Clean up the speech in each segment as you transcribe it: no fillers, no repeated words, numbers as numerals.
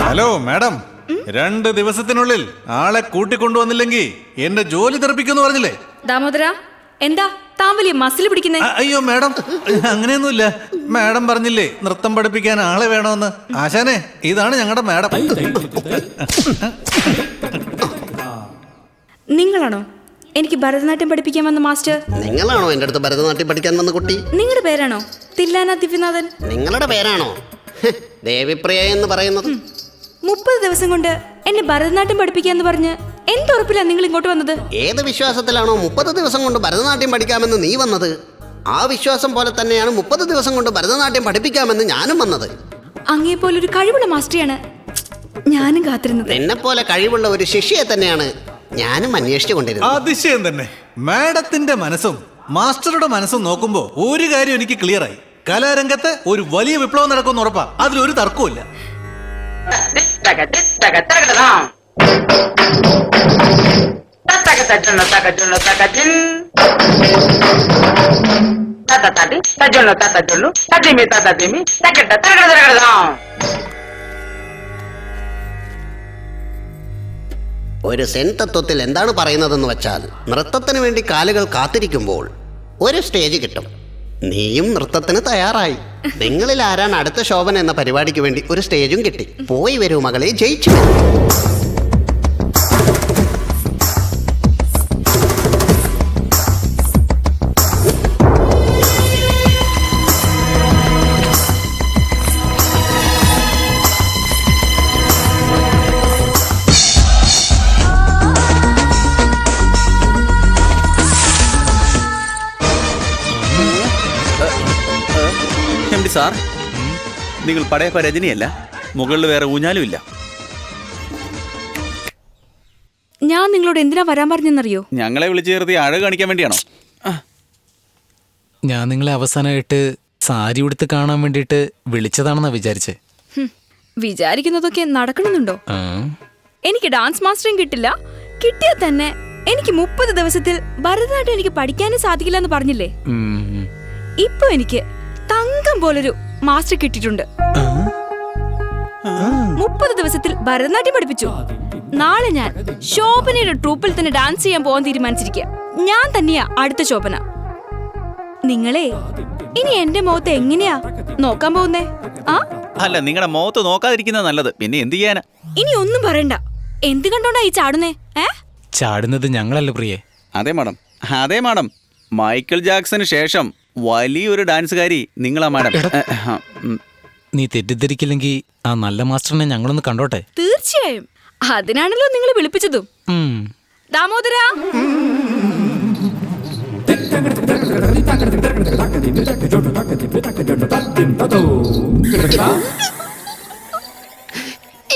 Hello madam, 2 ദിവസത്തിനുള്ളിൽ ആളെ കൂട്ടിക്കൊണ്ടുവന്നില്ലെങ്കിൽ എന്റെ ജോലി തെറിപ്പിക്കുമെന്ന് പറഞ്ഞില്ലേ? ദാമോദര, എന്താ താൻ വലിയ മസിൽ പിടിക്കുന്നേ? അയ്യോ മാഡം, അങ്ങനെയൊന്നുമില്ല. മാഡം പറഞ്ഞില്ലേ നൃത്തം പഠിപ്പിക്കാൻ ആളെ വേണമെന്ന്. ആശാനെ, ഇതാണ് ഞങ്ങളുടെ മാഡം. നിങ്ങളാണോ എനിക്ക് ഭരതനാട്യം പഠിപ്പിക്കാൻ വന്ന മാസ്റ്റർ? നിങ്ങളാണോ എന്റെ അടുത്ത് ഭരതനാട്യം പഠിക്കാൻ വന്ന കുട്ടി? നിങ്ങളുടെ പേരാണോ തില്ലാന ദിവ്യനാഥൻ? നിങ്ങളുടെ പേരാണോ ദേവിപ്രിയ എന്ന് പറയുന്നത്? 30 ദിവസം കൊണ്ട് എന്നെ ഭരതനാട്യം പഠിപ്പിക്കാന്ന് പറഞ്ഞ് എന്തുറപ്പില്ല നിങ്ങൾ ഇങ്ങോട്ട് വന്നത്? ഏത് വിശ്വാസത്തിലാണോ 30 ദിവസം കൊണ്ട് ഭരതനാട്യം പഠിക്കാമെന്ന് നീ വന്നത്, ആ വിശ്വാസം പോലെ തന്നെയാണ് 30 ദിവസം കൊണ്ട് ഭരതനാട്യം പഠിപ്പിക്കാമെന്ന് ഞാനും വന്നത്. അങ്ങേ പോലൊരു കഴിവുള്ള മാസ്റ്ററിയാണ് ഞാനും കാത്തിരുന്നത്. എന്നെ പോലെ കഴിവുള്ള ഒരു ശിഷ്യയെ തന്നെയാണ് ഞാനും അന്വേഷിച്ചു കൊണ്ടിരുന്നത്. അതിശയം തന്നെ. മാഡത്തിന്റെ മനസ്സും മാസ്റ്ററുടെ മനസ്സും നോക്കുമ്പോ ഒരു കാര്യം എനിക്ക് ക്ലിയർ ആയി. കലാരംഗത്ത് ഒരു വലിയ വിപ്ലവം നടക്കുമെന്ന് ഉറപ്പാ. അതിലൊരു തർക്കവും ഇല്ല. ഒരു സെൻ തത്വത്തിൽ എന്താണ് പറയുന്നതെന്ന് വെച്ചാൽ, നൃത്തത്തിന് വേണ്ടി കാലുകൾ കാത്തിരിക്കുമ്പോൾ ഒരു സ്റ്റേജ് കിട്ടും. നീയും നൃത്തത്തിന് തയ്യാറായി. നിങ്ങളിൽ ആരാണ് അടുത്ത ശോഭന എന്ന പരിപാടിക്ക് വേണ്ടി ഒരു സ്റ്റേജും കിട്ടി. പോയി വരൂ മകളെ, ജയിച്ചു വരൂ. സാർ, നിങ്ങൾ പടയപ്പ രജനിയല്ല. മുകളിൽ വേറെ ഊഞ്ഞാലും ഇല്ല. ഞാൻ നിങ്ങളോട് എന്തിനാ വരാൻ പറഞ്ഞെന്നറിയോ? ഞങ്ങളെ വിളിച്ചു ചേർത്തി അഴക് കാണിക്കാൻ വേണ്ടിയാണോ? ഞാൻ നിങ്ങളെ അവസാനമായിട്ട് സാരി ഉടുത്ത് കാണാൻ വേണ്ടിയിട്ട് വിളിച്ചതാണെന്നാ വിചാരിച്ചേ. വിചാരിക്കുന്നതൊക്കെ നടക്കണമെന്നുണ്ടോ? എനിക്ക് ഡാൻസ് മാസ്റ്ററും കിട്ടില്ല. കിട്ടിയാൽ തന്നെ എനിക്ക് 30 ദിവസത്തിൽ ഭരതനാട്യം എനിക്ക് പഠിക്കാനും സാധിക്കില്ല എന്ന് പറഞ്ഞില്ലേ? ഇപ്പൊ എനിക്ക് തങ്കം പോലൊരു മാസ്റ്റർ കിട്ടിയിട്ടുണ്ട്. 30 ദിവസത്തിൽ ഭരതനാട്യം പഠിപ്പിച്ചു. നാളെ ഞാൻ ശോഭനയുടെ ട്രൂപ്പിൽ തന്നെ ഡാൻസ് ചെയ്യാൻ പോകാൻ തീരുമാനിച്ചിരിക്കുക. ഞാൻ തന്നെയാ അടുത്ത ശോഭന. നിങ്ങളെ ഇനി എന്റെ മുഖത്ത് എങ്ങനെയാ നോക്കാൻ പോകുന്നേ? അല്ല, നിങ്ങളുടെ മുഖത്ത് നോക്കാതിരിക്കുന്നത് നല്ലത്. പിന്നെ എന്ത് ചെയ്യാനാ? ഇനി ഒന്നും പറയണ്ട. എന്ത് കണ്ടോണ്ടാ ഈ ചാടുന്നേ? ചാടുന്നത് ഞങ്ങളല്ല പ്രിയേ. അതെ മാഡം, അതെ മാഡം. മൈക്കിൾ ജാക്സന് ശേഷം വലിയൊരു ഡാൻസുകാരി നിങ്ങളാ മാഡം. നീ തെറ്റിദ്ധരിക്കില്ലെങ്കിൽ ആ നല്ല മാസ്റ്ററിനെ ഞങ്ങളൊന്ന് കണ്ടോട്ടെ. തീർച്ചയായും. അതിനാണല്ലോ നിങ്ങൾ വിളിപ്പിച്ചതും. ദാമോദര,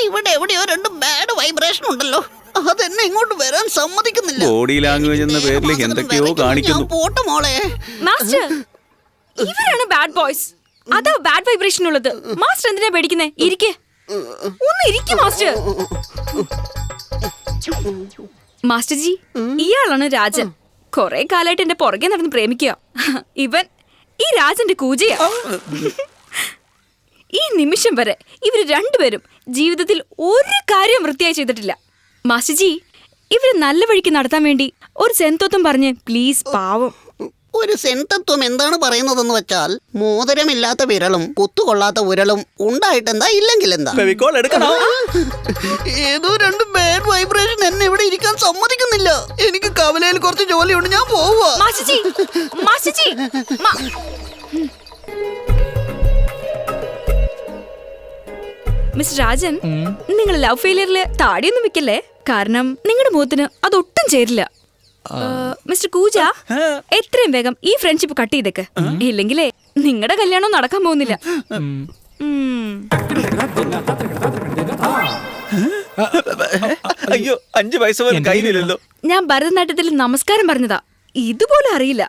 ഇവിടെ എവിടെയോ 2 ബാഡ് വൈബ്രേഷൻ ഉണ്ടല്ലോ. അതെന്നെ ഇങ്ങോട്ട് വരാൻ സമ്മതിക്കുന്നില്ല. ബോഡി ലാംഗ്വേജ് എന്ന പേരിൽ എന്തൊക്കെയോ കാണിക്കുന്നു. പോട്ടെ മോളെ. മാസ്റ്റർ, ഇവരാണ് ബാഡ് ബോയ്സ്. അതാ ബാഡ് വൈബ്രേഷൻ ഉള്ളത്. മാസ്റ്റർ എന്തിനാ പേടിക്കുന്നേ? ഇരിക്കേ, ഒന്ന് ഇരിക്കും മാസ്റ്റർ. മാസ്റ്റർ ജി, ഇയാളാണ് രാജൻ. കൊറേ കാലായിട്ട് എന്റെ പുറകെ നടന്ന് പ്രേമിക്കുക. ഇവൻ ഈ രാജന്റെ കൂജയാ. ഈ നിമിഷം വരെ ഇവര് രണ്ടുപേരും ജീവിതത്തിൽ ഒരു കാര്യം വൃത്തിയായി ചെയ്തിട്ടില്ല. മാസ്റ്റർ ജി, ഇവര് നല്ല വഴിക്ക് നടത്താൻ വേണ്ടി ഒരു സെൻതത്വം പറഞ്ഞ് പ്ലീസ്. പാവം. ഒരു സെൻതത്വം എന്താണ് പറയുന്നതെന്ന് വെച്ചാൽ, മോതിരമില്ലാത്ത വിരളും കുത്തുകൊള്ളാത്ത ഉരളും ഉണ്ടായിട്ടെന്താ ഇല്ലെങ്കിൽ എന്താ? ഏതോ 2 ബാഡ് വൈബ്രേഷൻ എന്നെ ഇവിടെ ഇരിക്കാൻ സമ്മതിക്കുന്നില്ല. എനിക്ക് കവലയിൽ കുറച്ച് ജോലിയുണ്ട്, ഞാൻ പോവാ. Master G, master G, mister Rajan, നിങ്ങൾ ലവ് ഫെയിലിയറിൽ താടിയൊന്നും വെക്കല്ലേ. കാരണം നിങ്ങളുടെ മുഖത്തിന് അതൊട്ടും ചേരില്ല. മിസ്റ്റർ കൂജ, എത്രയും വേഗം ഈ ഫ്രണ്ട്ഷിപ്പ് കട്ട് ചെയ്തേക്ക്. ഇല്ലെങ്കിലേ നിങ്ങളുടെ കല്യാണം നടക്കാൻ പോകുന്നില്ല. അയ്യോ, 5 പൈസ പോലും കയ്യിലില്ലല്ലോ. ഞാൻ ഭരതനാട്യത്തിൽ നമസ്കാരം പറഞ്ഞതാ, ഇതുപോലെ അറിയില്ല.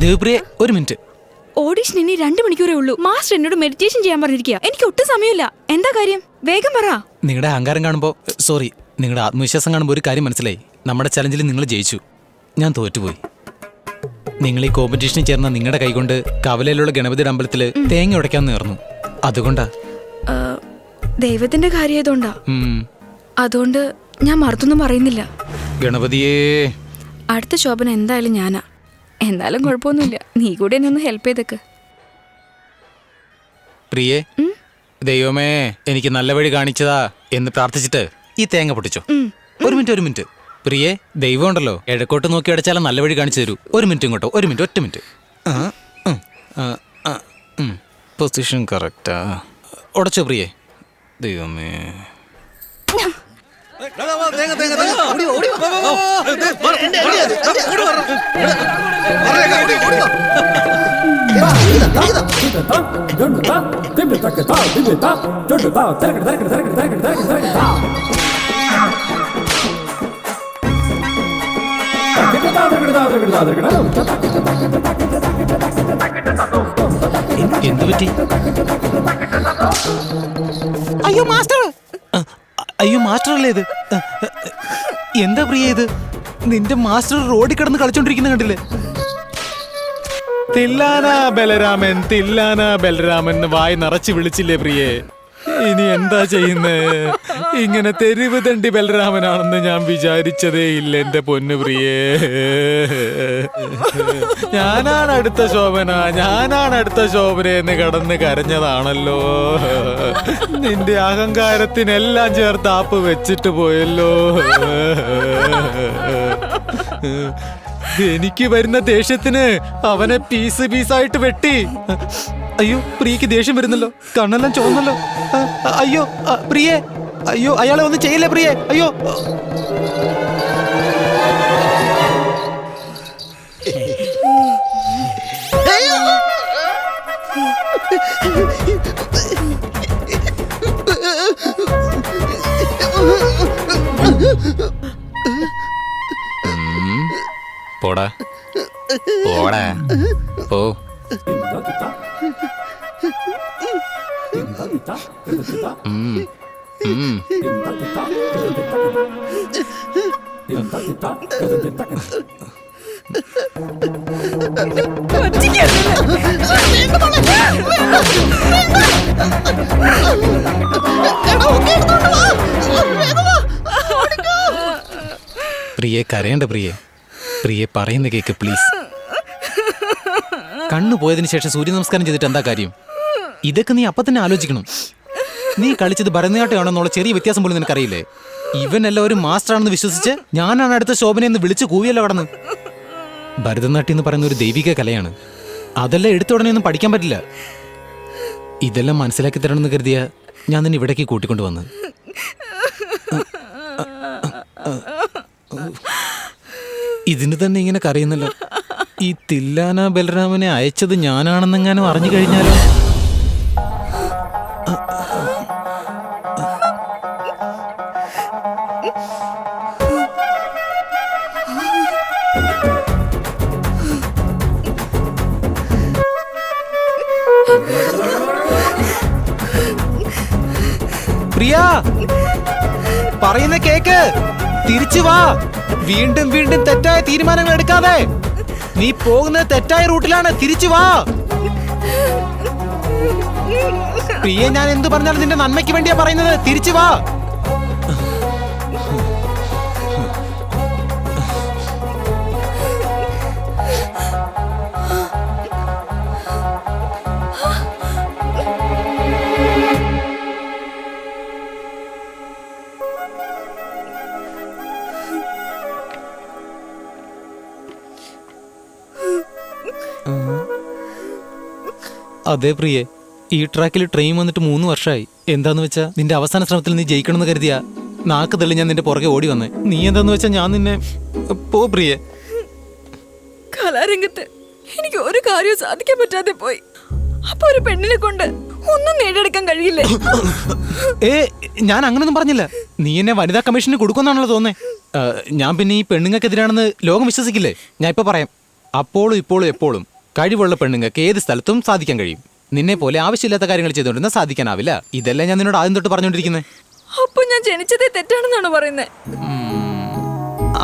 ദേവപ്രിയ ഒരു മിനിറ്റ്. ഓഡിഷൻ ഇനി 2 മണിക്കൂറേ ഉള്ളൂ. മാസ്റ്റർ എന്നോട് മെഡിറ്റേഷൻ ചെയ്യാൻ പറഞ്ഞിരിക്കുക. എനിക്ക് ഒട്ടും സമയമില്ല. എന്താ കാര്യം? വേഗം പറ. നിങ്ങളുടെ അഹങ്കാരം കാണുമ്പോൾ, സോറി, നിങ്ങളുടെ ആത്മവിശ്വാസം കാണുമ്പോൾ ഒരു കാര്യം മനസ്സിലായി. നമ്മുടെ ചലഞ്ചിൽ നിങ്ങൾ ജയിച്ചു, ഞാൻ തോറ്റുപോയി. നിങ്ങൾ ഈ കോമ്പറ്റീഷനിൽ ചേർന്ന നിങ്ങളുടെ കൈകൊണ്ട് കവലയിലുള്ള ഗണപതിയുടെ അമ്പലത്തിൽ തേങ്ങ ഉടയ്ക്കാൻ നേർന്നു. അതുകൊണ്ടാ. ദൈവത്തിന്റെ കാര്യമായതുകൊണ്ടാ. അതുകൊണ്ട് ഞാൻ മറുത്തൊന്നും പറയുന്നില്ല. ഗണപതിയേ, അടുത്ത ശോഭന എന്തായാലും ഞാനാ. എന്നാലും കുഴപ്പമൊന്നുമില്ല. നീ കൂടെ എന്നെ ഒന്ന് ഹെൽപ്പ് ചെയ്തേക്ക്. പ്രിയേ, ദൈവമേ എനിക്ക് നല്ല വഴി കാണിച്ചതാ എന്ന് പ്രാർത്ഥിച്ചിട്ട് ഈ തേങ്ങ പൊട്ടിച്ചോ. ഒരു മിനിറ്റ്. പ്രിയേ, ദൈവം ഉണ്ടല്ലോ, ഇടക്കോട്ട് നോക്കി അടച്ചാലും നല്ല വഴി കാണിച്ചു തരൂ. ഒരു മിനിറ്റ് ഇങ്ങോട്ടോ, ഒറ്റ മിനിറ്റ്. Position correct. ഉടച്ചോ പ്രിയേ. ദൈവമേ, എന്ത് പറ്റി? അയ്യോ മാസ്റ്റർ, അല്ലേ ഇത്? എന്താ പ്രിയ ഇത്? നിന്റെ മാസ്റ്റർ റോഡിൽ കിടന്ന് കളിച്ചോണ്ടിരിക്കുന്ന കണ്ടില്ലേ? തില്ലാന ബലരാമൻ വായി നിറച്ച് വിളിച്ചില്ലേ പ്രിയേ? ഇനി എന്താ ചെയ്യുന്നേ? ഇങ്ങനെ തെരുവ് തണ്ടി ബലരാമനാണെന്ന് ഞാൻ വിചാരിച്ചതേ ഇല്ല എന്റെ പൊന്നു പ്രിയേ. ഞാനാണ് അടുത്ത ശോഭന എന്ന് കടന്ന് കരഞ്ഞതാണല്ലോ. നിന്റെ അഹങ്കാരത്തിനെല്ലാം ചേർത്ത് ആപ്പ് വെച്ചിട്ട് പോയല്ലോ. എനിക്ക് വരുന്ന ദേഷ്യത്തിന് അവനെ പീസായിട്ട് വെട്ടി. അയ്യോ, പ്രിയക്ക് ദേഷ്യം വരുന്നല്ലോ, കണ്ണെല്ലാം ചോന്നല്ലോ. അയ്യോ പ്രിയേ, അയ്യോ അയാളെ ഒന്നും ചെയ്യില്ലേ പ്രിയേ? അയ്യോ. പോടാ ഓ. പ്രിയെ കരയണ്ട പ്രിയെ പറയുന്ന കേക്ക് പ്ലീസ്. കണ്ണു പോയതിനു ശേഷം സൂര്യ നമസ്കാരം ചെയ്തിട്ട് എന്താ കാര്യം? ഇതൊക്കെ നീ അപ്പൊ തന്നെ ആലോചിക്കണം. നീ കളിച്ചത് ഭരതനാട്യമാണെന്നുള്ള ചെറിയ വ്യത്യാസം പോലും നിനക്കറിയില്ലേ? ഇവനെല്ലാം ഒരു മാസ്റ്റർ ആണെന്ന് വിശ്വസിച്ച് ഞാനാണ് അടുത്ത ശോഭനയെന്ന് വിളിച്ചു കൂവിയല്ലോ കടന്ന്. ഭരതനാട്യം എന്ന് പറയുന്ന ഒരു ദൈവിക കലയാണ്. അതെല്ലാം എടുത്ത ഉടനെ ഒന്നും പഠിക്കാൻ പറ്റില്ല. ഇതെല്ലാം മനസ്സിലാക്കി തരണമെന്ന് കരുതിയ ഞാൻ നിന്നെ ഇവിടേക്ക് കൂട്ടിക്കൊണ്ടു വന്ന്. ഇതിന് തന്നെ ഇങ്ങനെ കരയുന്നല്ലോ. ഈ തില്ലാന ബലരാമനെ അയച്ചത് ഞാനാണെന്നെങ്ങാനും അറിഞ്ഞു കഴിഞ്ഞാലോ? പ്രിയ, പറയുന്ന കേക്ക്. തിരിച്ചു വാ. വീണ്ടും തെറ്റായ തീരുമാനങ്ങൾ എടുക്കാതെ. നീ പോകുന്നത് തെറ്റായ റൂട്ടിലാണ്. തിരിച്ചു വാ പ്രിയ. ഞാൻ എന്തു പറഞ്ഞാലും നിന്റെ നന്മയ്ക്ക് വേണ്ടിയാ പറയുന്നത്. തിരിച്ചു വാ. അതെ പ്രിയെ, ഈ ട്രാക്കിൽ ട്രെയിൻ വന്നിട്ട് 3 വർഷമായി. എന്താന്ന് വെച്ചാ നിന്റെ അവസാന ശ്രമത്തിൽ നീ ജയിക്കണമെന്ന് കരുതിയാ നാക്ക് തള്ളി ഞാൻ നിന്റെ പുറകെ ഓടി വന്നേ. നീ എന്താന്ന് വെച്ചാ ഞാൻ നിന്നെ പോ പ്രിയെ. കലാരംഗത്ത് എനിക്ക് ഒരു കാര്യവും സാധിക്കാൻ പറ്റാതെ പോയി. അപ്പൊ ഒരു പെണ്ണിനെ കൊണ്ട് ഒന്നും നേടിയെടുക്കാൻ കഴിയില്ലേ? ഞാൻ അങ്ങനൊന്നും പറഞ്ഞില്ല. നീ എന്നെ വനിതാ കമ്മീഷന് കൊടുക്കുന്നാണല്ലോ തോന്നേ. ഞാൻ പിന്നെ ഈ പെണ്ണുങ്ങൾക്കെതിരാണെന്ന് ലോകം വിശ്വസിക്കില്ലേ? ഞാൻ ഇപ്പൊ പറയാം. അപ്പോഴും ഇപ്പോഴും എപ്പോഴും കഴിവുള്ള പെണ്ണുങ്ങൾക്ക് ഏത് സ്ഥലത്തും സാധിക്കാൻ കഴിയും. നിന്നെ പോലെ ആവശ്യമില്ലാത്ത കാര്യങ്ങൾ ചെയ്തുകൊണ്ടിരുന്ന സാധിക്കാനാവില്ല. ഇതല്ലേ ഞാൻ നിന്നോട് ആദ്യം തൊട്ട് പറഞ്ഞോണ്ടിരിക്കുന്നത്. അപ്പൊ ഞാൻ ജനിച്ചതേ തെറ്റാണെന്നാണ് പറയുന്നത്?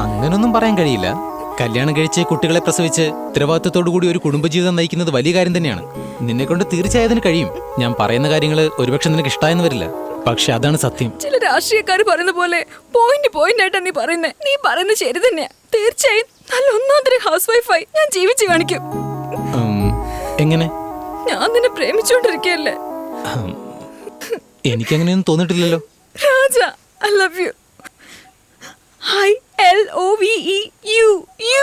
അങ്ങനൊന്നും പറയാൻ കഴിയില്ല. കല്യാണം കഴിച്ച് കുട്ടികളെ പ്രസവിച്ച് ഉത്തരവാദിത്തത്തോടു കൂടി ഒരു കുടുംബജീവിതം നയിക്കുന്നത് വലിയ കാര്യം തന്നെയാണ്. നിന്നെ കൊണ്ട് തീർച്ചയായും അതിന് കഴിയും. ഞാൻ പറയുന്ന കാര്യങ്ങൾ ഒരുപക്ഷെ നിനക്ക് ഇഷ്ടമായെന്ന് വരില്ല, പക്ഷെ അതാണ് സത്യം. ചില രാഷ്ട്രീയക്കാർ പറയുന്ന പോലെ പോയിന്റ് ആയിട്ടാ നീ പറയുന്നത്. നീ പറയുന്നത് ശരി തന്നെയാ. തീർച്ചയായും നല്ല ഒന്നാന്തരം ഹൗസ് വൈഫായി ഞാൻ ജീവിച്ചു കാണിക്കും. എങ്ങനെ? ഞാൻ നിന്നെ പ്രേമിച്ചുകൊണ്ടിരിക്കുകയല്ലേ? എനിക്കങ്ങനെയൊന്നും തോന്നിട്ടില്ലല്ലോ. രാജ, I love you. ILOVE